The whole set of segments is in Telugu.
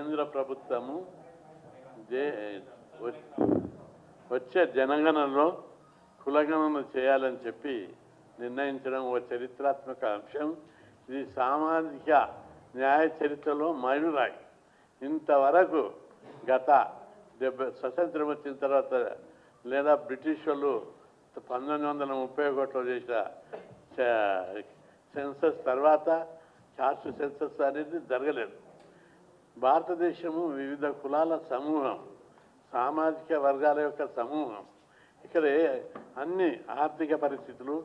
కేంద్ర ప్రభుత్వము వచ్చే జనగణనలో కులగణన చేయాలని చెప్పి నిర్ణయించడం ఒక చరిత్రాత్మక అంశం. ఇది సామాజిక న్యాయ చరిత్రలో మైలురాయి. ఇంతవరకు గత స్వతంత్రం వచ్చిన తర్వాత లేదా బ్రిటిష్ వాళ్ళు 1931లో చేసిన సెన్సస్ తర్వాత కాస్ట్ సెన్సస్ అనేది జరగలేదు. భారతదేశము వివిధ కులాల సమూహం, సామాజిక వర్గాల యొక్క సమూహం. ఇక్కడ అన్ని ఆర్థిక పరిస్థితులు,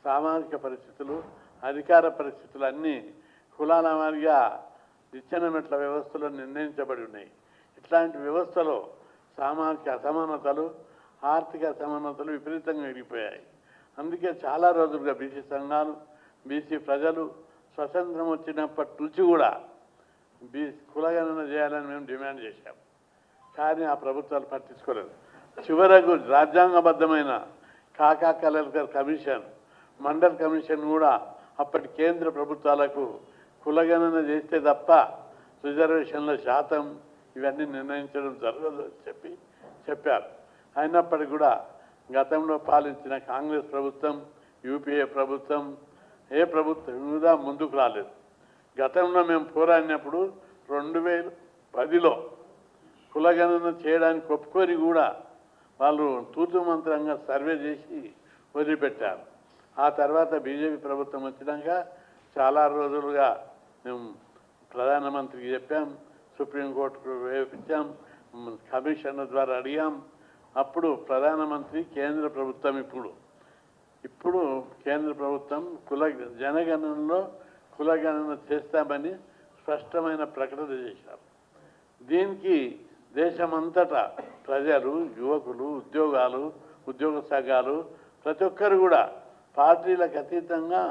సామాజిక పరిస్థితులు, అధికార పరిస్థితులు అన్నీ కులాల వారిగా ఇచ్చిన మెట్ల వ్యవస్థలో నిర్ణయించబడి ఉన్నాయి. ఇట్లాంటి వ్యవస్థలో సామాజిక అసమానతలు, ఆర్థిక అసమానతలు విపరీతంగా విరిగిపోయాయి. అందుకే చాలా రోజులుగా బీసీ సంఘాలు, బీసీ ప్రజలు స్వతంత్రం వచ్చినప్పటి నుంచి కూడా కులగణన చేయాలని మేము డిమాండ్ చేశాం. కానీ ఆ ప్రభుత్వాలు పట్టించుకోలేదు. చివరకు రాజ్యాంగబద్ధమైన కాకా కలెక్టర్ కమిషన్, మండల్ కమిషన్ కూడా అప్పటి కేంద్ర ప్రభుత్వాలకు కులగణన చేస్తే తప్ప రిజర్వేషన్ల శాతం ఇవన్నీ నిర్ణయించడం జరగదు అని చెప్పారు. అయినప్పటికీ కూడా గతంలో పాలించిన కాంగ్రెస్ ప్రభుత్వం, యూపీఏ ప్రభుత్వం, ఏ ప్రభుత్వం కూడా ముందుకు రాలేదు. గతంలో మేము పోరాడినప్పుడు 2010లో కులగణన చేయడానికి ఒప్పుకొని కూడా వాళ్ళు తూతు మంత్రంగా సర్వే చేసి వదిలిపెట్టారు. ఆ తర్వాత బీజేపీ ప్రభుత్వం వచ్చినాక చాలా రోజులుగా మేము ప్రధానమంత్రికి చెప్పాం, సుప్రీంకోర్టుకు వేపించాం, కమిషన్ల ద్వారా అడిగాం. అప్పుడు ప్రధానమంత్రి కేంద్ర ప్రభుత్వం ఇప్పుడు కేంద్ర ప్రభుత్వం జనగణనలో కులగణన చేస్తామని స్పష్టమైన ప్రకటన చేశారు. దీనికి దేశమంతటా ప్రజలు, యువకులు, ఉద్యోగ సంఘాలు ప్రతి ఒక్కరు కూడా పార్టీలకు అతీతంగా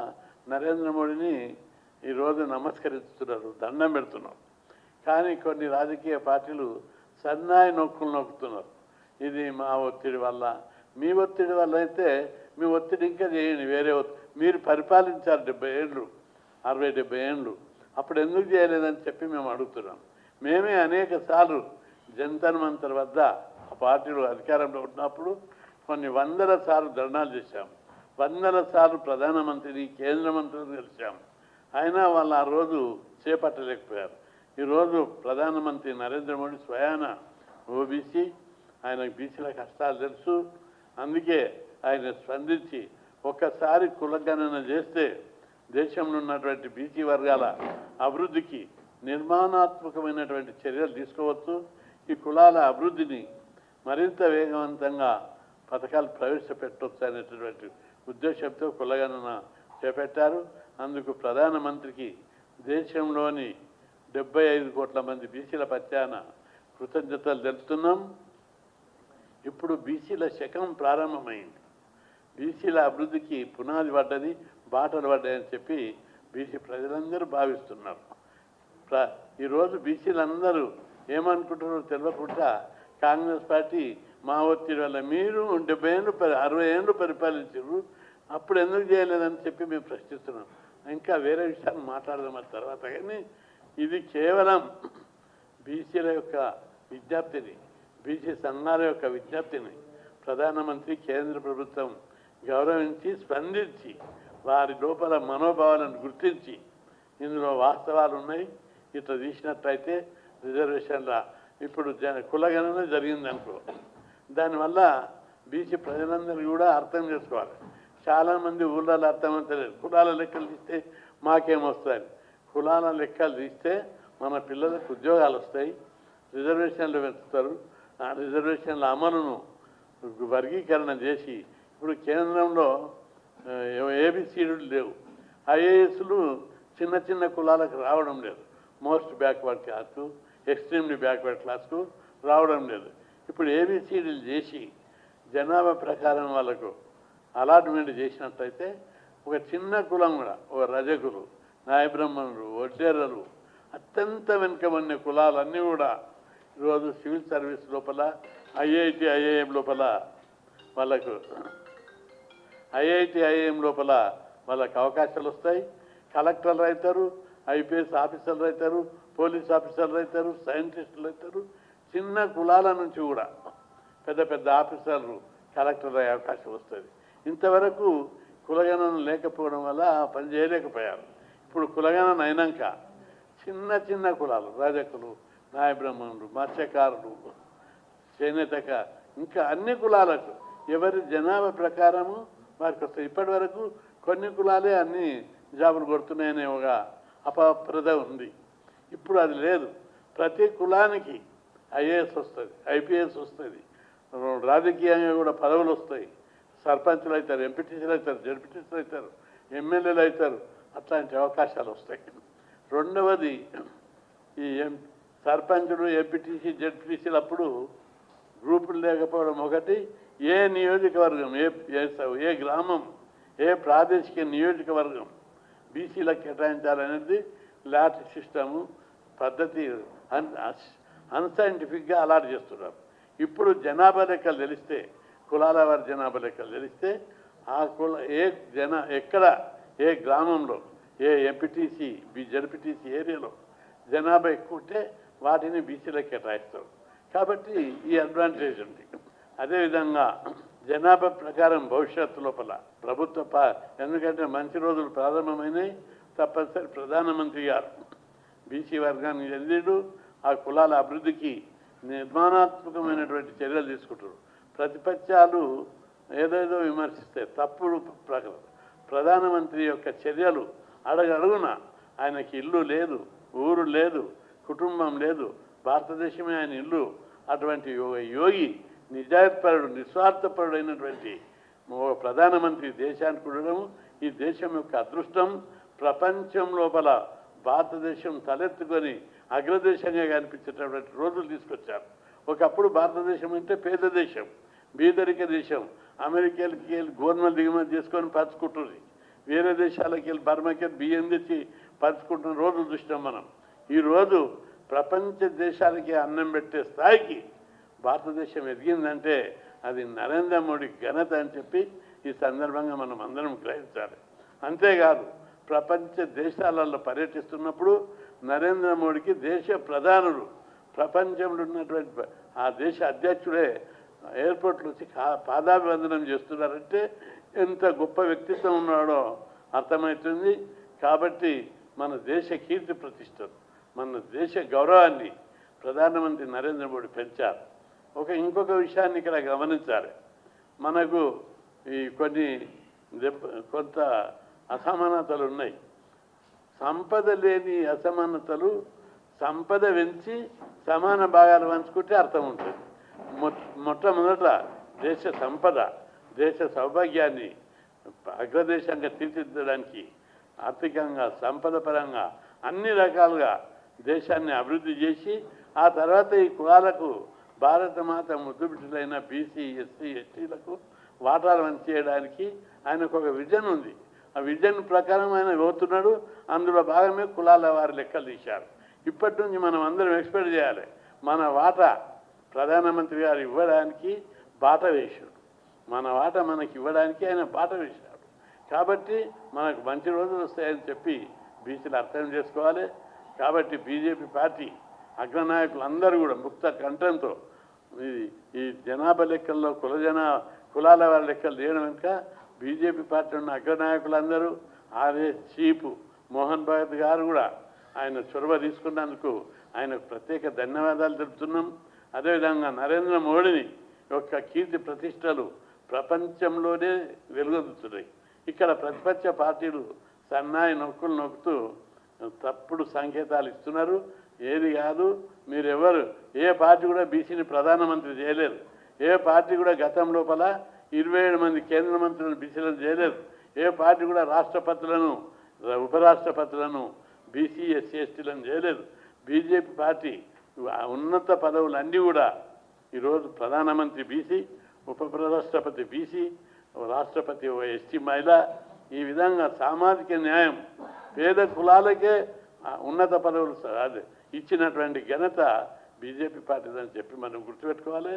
నరేంద్ర మోడీని ఈరోజు నమస్కరిస్తున్నారు, దండం పెడుతున్నారు. కానీ కొన్ని రాజకీయ పార్టీలు సన్నాయి నొక్కులు నొక్కుతున్నారు. ఇది మా ఒత్తిడి వల్ల, మీ ఒత్తిడి వల్ల అయితే మీ ఒత్తిడి ఇంకా చేయండి. మీరు పరిపాలించారు 70 ఏళ్ళు, 60-70 ఏళ్ళు, అప్పుడు ఎందుకు చేయలేదని చెప్పి మేము అడుగుతున్నాం. మేమే అనేక సార్లు జంతర్ మంతర్ వద్ద ఆ పార్టీలు అధికారంలో ఉన్నప్పుడు కొన్ని వందల సార్లు ధర్నాలు చేశాం, వందల సార్లు ప్రధానమంత్రిని, కేంద్ర మంత్రిని కలిశాం. అయినా వాళ్ళు ఆ రోజు చేపట్టలేకపోయారు. ఈరోజు ప్రధానమంత్రి నరేంద్ర మోడీ స్వయాన ఓబీసీ, ఆయనకు బీసీల కష్టాలు తెలుసు. అందుకే ఆయన స్పందించి ఒక్కసారి కులగణన చేస్తే దేశంలో ఉన్నటువంటి బీసీ వర్గాల అభివృద్ధికి నిర్మాణాత్మకమైనటువంటి చర్యలు తీసుకోవచ్చు. ఈ కులాల అభివృద్ధిని మరింత వేగవంతంగా పథకాలు ప్రవేశపెట్టవచ్చు అనేటటువంటి ఉద్దేశంతో కులగణన చేపట్టారు. అందుకు ప్రధానమంత్రికి దేశంలోని 75 కోట్ల మంది బీసీల పక్షాన కృతజ్ఞతలు తెలుపుతున్నాం. ఇప్పుడు బీసీల శకం ప్రారంభమైంది. బీసీల అభివృద్ధికి పునాది పడ్డది, బాటలు పడ్డాయని చెప్పి బీసీ ప్రజలందరూ భావిస్తున్నారు. ఈరోజు బీసీలందరూ ఏమనుకుంటున్నారో తెలియకుండా కాంగ్రెస్ పార్టీ మా ఒత్తిడి వల్ల మీరు 70 ఏళ్ళు 60 ఏళ్ళు పరిపాలించారు, అప్పుడు ఎందుకు చేయలేదని చెప్పి మేము ప్రశ్నిస్తున్నాం. ఇంకా వేరే విషయాలు మాట్లాడదాం ఆ తర్వాత. కానీ ఇది కేవలం బీసీల యొక్క విజ్ఞప్తిని, బీసీ సంఘాల యొక్క విజ్ఞప్తిని ప్రధానమంత్రి, కేంద్ర ప్రభుత్వం గౌరవించి స్పందించి వారి లోపల మనోభావాలను గుర్తించి ఇందులో వాస్తవాలు ఉన్నాయి. ఇట్లా తీసినట్లయితే రిజర్వేషన్ల ఇప్పుడు కులగణన జరిగిందనుకో, దానివల్ల బీసీ ప్రజలందరూ కూడా అర్థం చేసుకోవాలి. చాలామంది ఊళ్ళలో అర్థమవుతలేదు. కులాల లెక్కలు తీస్తే మాకేమొస్తాయి, కులాల లెక్కలు తీస్తే మన పిల్లలకు ఉద్యోగాలు వస్తాయి, రిజర్వేషన్లు పెంచుతారు. ఆ రిజర్వేషన్ల అమలును వర్గీకరణ చేసి ఇప్పుడు కేంద్రంలో ఏబిసిడీలు లేవు, ఐఏఎస్లు చిన్న చిన్న కులాలకు రావడం లేదు, మోస్ట్ బ్యాక్వర్డ్ క్లాస్కు, ఎక్స్ట్రీమ్లీ బ్యాక్వర్డ్ క్లాస్కు రావడం లేదు. ఇప్పుడు ఏబిసిడీలు చేసి జనాభా ప్రకారం వాళ్ళకు అలాట్మెంట్ చేసినట్లయితే ఒక చిన్న కులం కూడా, ఒక రజకులు, నాయబ్రహ్మణులు, వడ్డేరలు, అత్యంత వెనుకబడిన కులాలన్నీ కూడా ఈరోజు సివిల్ సర్వీస్ లోపల, ఐఐటి ఐఐఎం లోపల వాళ్ళకు అవకాశాలు వస్తాయి. కలెక్టర్లు అవుతారు, ఐపీఎస్ ఆఫీసర్లు అవుతారు, పోలీస్ ఆఫీసర్లు అవుతారు, సైంటిస్టులు అవుతారు. చిన్న కులాల నుంచి కూడా పెద్ద పెద్ద ఆఫీసర్లు, కలెక్టర్ అయ్యే అవకాశం వస్తుంది. ఇంతవరకు కులగణన లేకపోవడం వల్ల పని చేయలేకపోయారు. ఇప్పుడు కులగణన అయినాక చిన్న చిన్న కులాలు, రజకులు, నాయబ్రహ్మణులు, మత్స్యకారులు, చేనేతక, ఇంకా అన్ని కులాలకు ఎవరి జనాభా ప్రకారము వారికి వస్తాయి. ఇప్పటి వరకు కొన్ని కులాలే అన్ని జాబులు కొడుతున్నాయనే ఒక అపప్రద ఉంది. ఇప్పుడు అది లేదు. ప్రతి కులానికి ఐఏఎస్ వస్తుంది, ఐపీఎస్ వస్తుంది, రాజకీయంగా కూడా పదవులు వస్తాయి. సర్పంచులు అవుతారు, ఎంపీటీసీలు అవుతారు, జడ్పీటీసీలు అవుతారు, ఎమ్మెల్యేలు అవుతారు. అట్లాంటి అవకాశాలు వస్తాయి. రెండవది, ఈ సర్పంచులు, ఎంపీటీసీ, జడ్పీటీసీలు అప్పుడు గ్రూపులు లేకపోవడం ఒకటి. ఏ నియోజకవర్గం, ఏ గ్రామం, ఏ ప్రాదేశిక నియోజకవర్గం బీసీలకు కేటాయించాలనేది లాట్ సిస్టము పద్ధతి అన్సైంటిఫిక్గా అలాట్ చేస్తున్నారు. ఇప్పుడు జనాభా లెక్కలు తెలిస్తే, కులాల వారి జనాభా లెక్కలు తెలిస్తే ఆ ఎక్కడ ఏ గ్రామంలో ఏ ఎంపీటీసీ, జడ్పీటీసీ ఏరియాలో జనాభా ఎక్కువ ఉంటే వాటిని బీసీలకు కేటాయిస్తారు. కాబట్టి ఈ అడ్వాంటేజ్ ఉంది. అదేవిధంగా జనాభా ప్రకారం భవిష్యత్తు లోపల ఎందుకంటే మంచి రోజులు ప్రారంభమైనాయి. తప్పనిసరి ప్రధానమంత్రి గారు బీసీ వర్గానికి చెందిడు, ఆ కులాల అభివృద్ధికి నిర్మాణాత్మకమైనటువంటి చర్యలు తీసుకుంటారు. ప్రతిపక్షాలు ఏదేదో విమర్శిస్తాయి, తప్పుడు ప్రకారం. ప్రధానమంత్రి యొక్క చర్యలు అడుగడుగున ఆయనకి ఇల్లు లేదు, ఊరు లేదు, కుటుంబం లేదు, భారతదేశమే ఆయన ఇల్లు. అటువంటి యోగి, నిజాయితీపరుడు, నిస్వార్థపరుడైనటువంటి ప్రధానమంత్రి దేశానికి ఉండడం ఈ దేశం యొక్క అదృష్టం. ప్రపంచం లోపల భారతదేశం తలెత్తుకొని అగ్రదేశంగా కనిపించేటటువంటి రోజులు తీసుకొచ్చారు. ఒకప్పుడు భారతదేశం అంటే పేద దేశం, బీదరిక దేశం. అమెరికాలకి వెళ్ళి గోధుమలు దిగుమతి చేసుకొని పంచుకుంటుంది. వేరే దేశాలకి వెళ్ళి బర్మాకి బియ్యం తెచ్చి పంచుకుంటున్న రోజులు చూసినాం మనం. ఈరోజు ప్రపంచ దేశాలకి అన్నం పెట్టే స్థాయికి భారతదేశం ఎదిగిందంటే అది నరేంద్ర మోడీ ఘనత అని చెప్పి ఈ సందర్భంగా మనం అందరం గ్రహించాలి. అంతేకాదు, ప్రపంచ దేశాలలో పర్యటిస్తున్నప్పుడు నరేంద్ర మోడీకి దేశ ప్రధానులు, ప్రపంచంలో ఉన్నటువంటి ఆ దేశ అధ్యక్షుడే ఎయిర్పోర్ట్లో వచ్చి పాదాభివందనం చేస్తున్నారంటే ఎంత గొప్ప వ్యక్తిత్వం ఉన్నాడో అర్థమవుతుంది. కాబట్టి మన దేశ కీర్తి ప్రతిష్టలు, మన దేశ గౌరవాన్ని ప్రధానమంత్రి నరేంద్ర మోడీ పెంచారు. ఇంకొక విషయాన్ని ఇక్కడ గమనించాలి. మనకు ఈ కొంత అసమానతలు ఉన్నాయి. సంపద లేని అసమానతలు, సంపద పెంచి సమాన భాగాలు పంచుకుంటే అర్థం ఉంటుంది. మొట్టమొదట దేశ సంపద, దేశ సౌభాగ్యాన్ని అగ్రదేశంగా తీర్చిదిద్దడానికి ఆర్థికంగా, సంపద పరంగా అన్ని రకాలుగా దేశాన్ని అభివృద్ధి చేసి ఆ తర్వాత ఈ కులాలకు భారతమాత ముద్దుబిడ్డలైన బీసీ, ఎస్సీ, ఎస్టీలకు వాటాలు చేయడానికి ఆయనకు ఒక విజన్ ఉంది. ఆ విజన్ ప్రకారం ఆయన పోతున్నాడు. అందులో భాగమే కులాల వారి లెక్కలు తీశారు. ఇప్పటి నుంచి మనం అందరం ఎక్స్పెక్ట్ చేయాలి. మన వాటా ప్రధానమంత్రి గారు ఇవ్వడానికి బాట వేశాడు. మన వాటా మనకి ఇవ్వడానికి ఆయన బాట వేశాడు. కాబట్టి మనకు మంచి రోజులు వస్తాయని చెప్పి బీసీలు అర్థం చేసుకోవాలి. కాబట్టి బీజేపీ పార్టీ అగ్రనాయకులందరూ కూడా ముక్త కంఠంతో ఈ జనాభా లెక్కల్లో కులాల వారి లెక్కలు చేయడం వెనుక బీజేపీ పార్టీ ఉన్న అగ్రనాయకులందరూ, ఆర్ఎస్ చీఫ్ మోహన్ భగత్ గారు కూడా ఆయన చొరవ తీసుకున్నందుకు ఆయనకు ప్రత్యేక ధన్యవాదాలు తెలుపుతున్నాం. అదేవిధంగా నరేంద్ర మోడీని యొక్క కీర్తి ప్రతిష్టలు ప్రపంచంలోనే వెలుగొందుతున్నాయి. ఇక్కడ ప్రతిపక్ష పార్టీలు సన్నాయి నొక్కుతూ తప్పుడు సంకేతాలు ఇస్తున్నారు. ఏది కాదు, మీరెవరు ఏ పార్టీ కూడా బీసీని ప్రధానమంత్రి చేయలేరు. ఏ పార్టీ కూడా గతం లోపల 27 మంది కేంద్ర మంత్రులను బీసీలను చేయలేదు. ఏ పార్టీ కూడా రాష్ట్రపతులను, ఉపరాష్ట్రపతులను బీసీ, ఎస్సీ, ఎస్టీలను చేయలేదు. బీజేపీ పార్టీ ఉన్నత పదవులన్నీ కూడా ఈరోజు ప్రధానమంత్రి బీసీ, ఉపరాష్ట్రపతి బీసీ, రాష్ట్రపతి ఎస్టీ మహిళ. ఈ విధంగా సామాజిక న్యాయం, పేద కులాలకే ఉన్నత పదవులు ఇచ్చినటువంటి ఘనత బీజేపీ పార్టీదని చెప్పి మనం గుర్తుపెట్టుకోవాలి.